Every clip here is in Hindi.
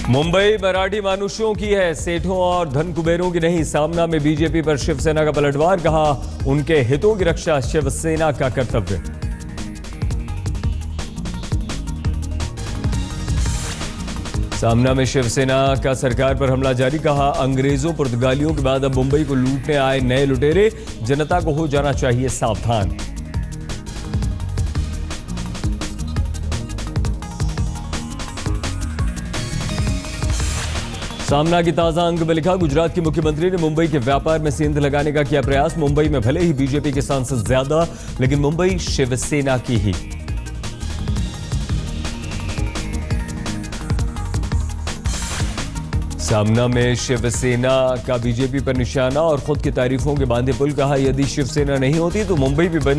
मुंबई मराठी मानुषों की है, सेठों और धन कुबेरों की नहीं। सामना में बीजेपी पर शिवसेना का पलटवार, कहा उनके हितों की रक्षा शिवसेना का कर्तव्य। सामना में शिवसेना का सरकार पर हमला जारी, कहा अंग्रेजों पुर्तगालियों के बाद अब मुंबई को लूटने आए नए लुटेरे, जनता को हो जाना चाहिए सावधान। सामना की ताजा अंक में लिखा, गुजरात के मुख्यमंत्री ने मुंबई के व्यापार में सेंध लगाने का किया प्रयास। मुंबई में भले ही बीजेपी के सांसद ज्यादा, लेकिन मुंबई शिवसेना की ही। सामना में शिवसेना का बीजेपी पर निशाना और खुद की तारीफों के बांधे पुल, कहा यदि शिवसेना नहीं होती तो मुंबई भी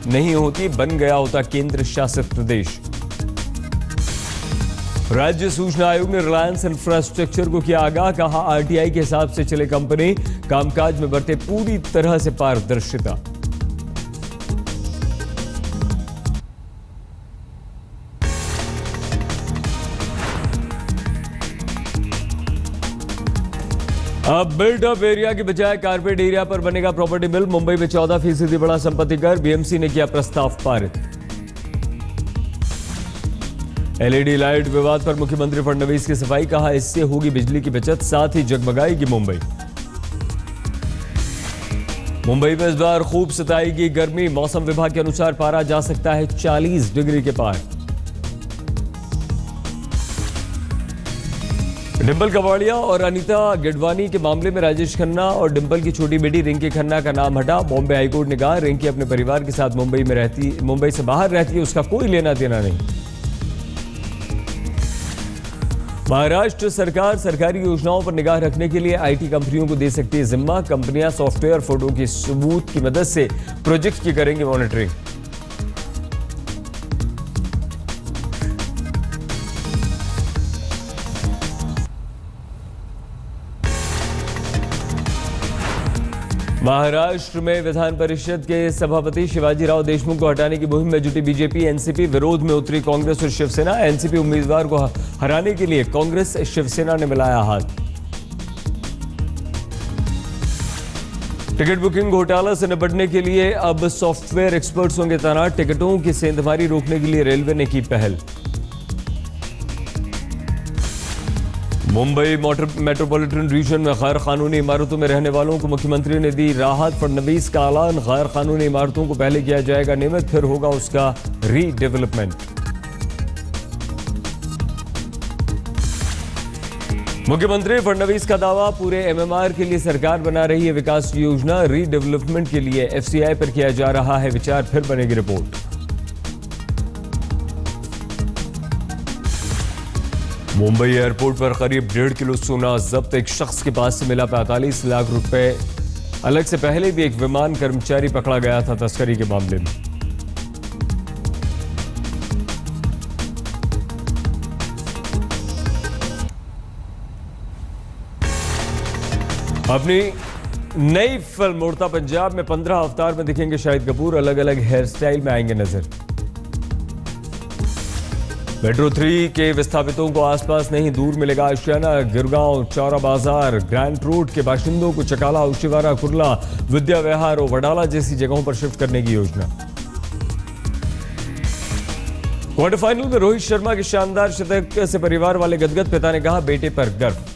नहीं होती, बन गया होता केंद्र शासित प्रदेश। राज्य सूचना आयोग ने रिलायंस इंफ्रास्ट्रक्चर को किया आगाह, कहा आरटीआई के हिसाब से चले कंपनी, कामकाज में बरते पूरी तरह से पारदर्शिता। अब बिल्ट अप एरिया की बजाय कारपेट एरिया पर बनेगा प्रॉपर्टी बिल। मुंबई में 14% बड़ा संपत्ति कर, बीएमसी ने किया प्रस्ताव पारित। एलईडी लाइट विवाद पर मुख्यमंत्री फडणवीस की सफाई, कहा इससे होगी बिजली की बचत, साथ ही जगमगाएगी मुंबई। मुंबई में इस बार खूब सताएगी गर्मी, मौसम विभाग के अनुसार पारा जा सकता है 40 डिग्री के पार। डिंपल कबाड़िया और अनीता गिडवानी के मामले में राजेश खन्ना और डिंपल की छोटी बेटी रिंकी खन्ना का नाम हटा। बॉम्बे हाईकोर्ट ने कहा रिंकी अपने परिवार के साथ मुंबई से बाहर रहती है, उसका कोई लेना देना नहीं। महाराष्ट्र सरकार सरकारी योजनाओं पर निगाह रखने के लिए आईटी कंपनियों को दे सकती है जिम्मा। कंपनियां सॉफ्टवेयर फोटो की सबूत की मदद से प्रोजेक्ट की करेंगी मॉनिटरिंग। महाराष्ट्र में विधान परिषद के सभापति शिवाजी राव देशमुख को हटाने की मुहिम में जुटी बीजेपी, एनसीपी। विरोध में उतरी कांग्रेस और शिवसेना। एनसीपी उम्मीदवार को हराने के लिए कांग्रेस शिवसेना ने मिलाया हाथ। टिकट बुकिंग घोटाला से निपटने के लिए अब सॉफ्टवेयर एक्सपर्ट्स होंगे तैनात। टिकटों की सेंधमारी रोकने के लिए रेलवे ने की पहल। मुंबई मेट्रोपॉलिटन रीजन में गैर कानूनी इमारतों में रहने वालों को मुख्यमंत्री ने दी राहत। फडणवीस का ऐलान, गैर कानूनी इमारतों को पहले किया जाएगा नियमित, फिर होगा उसका रीडेवलपमेंट। मुख्यमंत्री फडणवीस का दावा, पूरे एमएमआर के लिए सरकार बना रही है विकास योजना। रीडेवलपमेंट के लिए एफसीआई पर किया जा रहा है विचार, फिर बनेगी रिपोर्ट। मुंबई एयरपोर्ट पर करीब 1.5 किलो सोना जब्त। एक शख्स के पास से मिला 45 लाख रुपए। अलग से पहले भी एक विमान कर्मचारी पकड़ा गया था तस्करी के मामले में। अपनी नई फिल्म उड़ता पंजाब में 15 अवतार में दिखेंगे शाहिद कपूर। अलग अलग हेयर स्टाइल में आएंगे नजर। मेट्रो 3 के विस्थापितों को आसपास नहीं दूर मिलेगा आशियाना। गिरगांव, चौरा बाजार, ग्रैंड रोड के बाशिंदों को चकाला, उशिवारा, कुर्ला, विद्या विहार और वडाला जैसी जगहों पर शिफ्ट करने की योजना। क्वार्टर फाइनल में रोहित शर्मा के शानदार शतक से परिवार वाले गदगद, पिता ने कहा बेटे पर गर्व।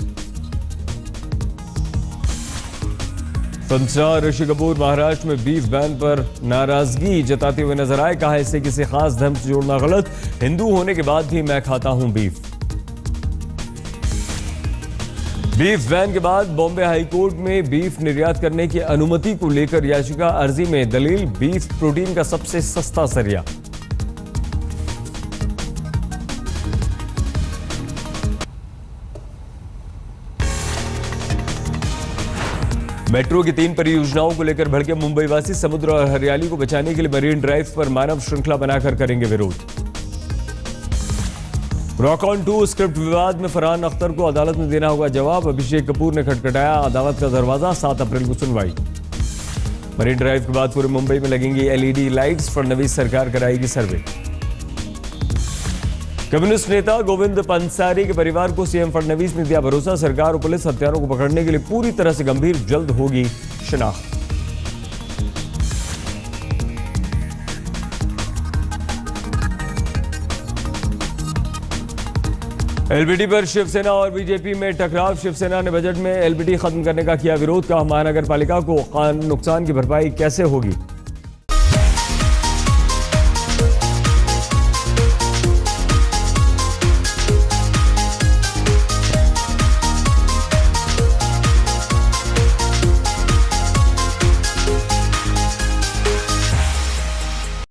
फिल्मस्टार ऋषि कपूर महाराष्ट्र में बीफ बैन पर नाराजगी जताते हुए नजर आए, कहा इसे किसी खास धर्म से जोड़ना गलत, हिंदू होने के बाद भी मैं खाता हूं बीफ। बीफ बैन के बाद बॉम्बे हाईकोर्ट में बीफ निर्यात करने की अनुमति को लेकर याचिका। अर्जी में दलील, बीफ प्रोटीन का सबसे सस्ता जरिया। मेट्रो की 3 परियोजनाओं को लेकर भड़के मुंबई वासी। समुद्र और हरियाली को बचाने के लिए मरीन ड्राइव पर मानव श्रृंखला बनाकर करेंगे विरोध। रॉक ऑन 2 स्क्रिप्ट विवाद में फरहान अख्तर को अदालत में देना होगा जवाब। अभिषेक कपूर ने खटखटाया अदालत का दरवाजा, 7 अप्रैल को सुनवाई। मरीन ड्राइव के बाद पूरे मुंबई में लगेंगी एलईडी लाइट्स। फडणवीस सरकार कराएगी सर्वे। कम्युनिस्ट नेता गोविंद पंसारी के परिवार को सीएम फडणवीस ने दिया भरोसा। सरकार और पुलिस हत्यारों को पकड़ने के लिए पूरी तरह से गंभीर, जल्द होगी शिनाख्त। एलबीटी पर शिवसेना और बीजेपी में टकराव। शिवसेना ने बजट में एलबीटी खत्म करने का किया विरोध। कहा महानगर पालिका को नुकसान की भरपाई कैसे होगी।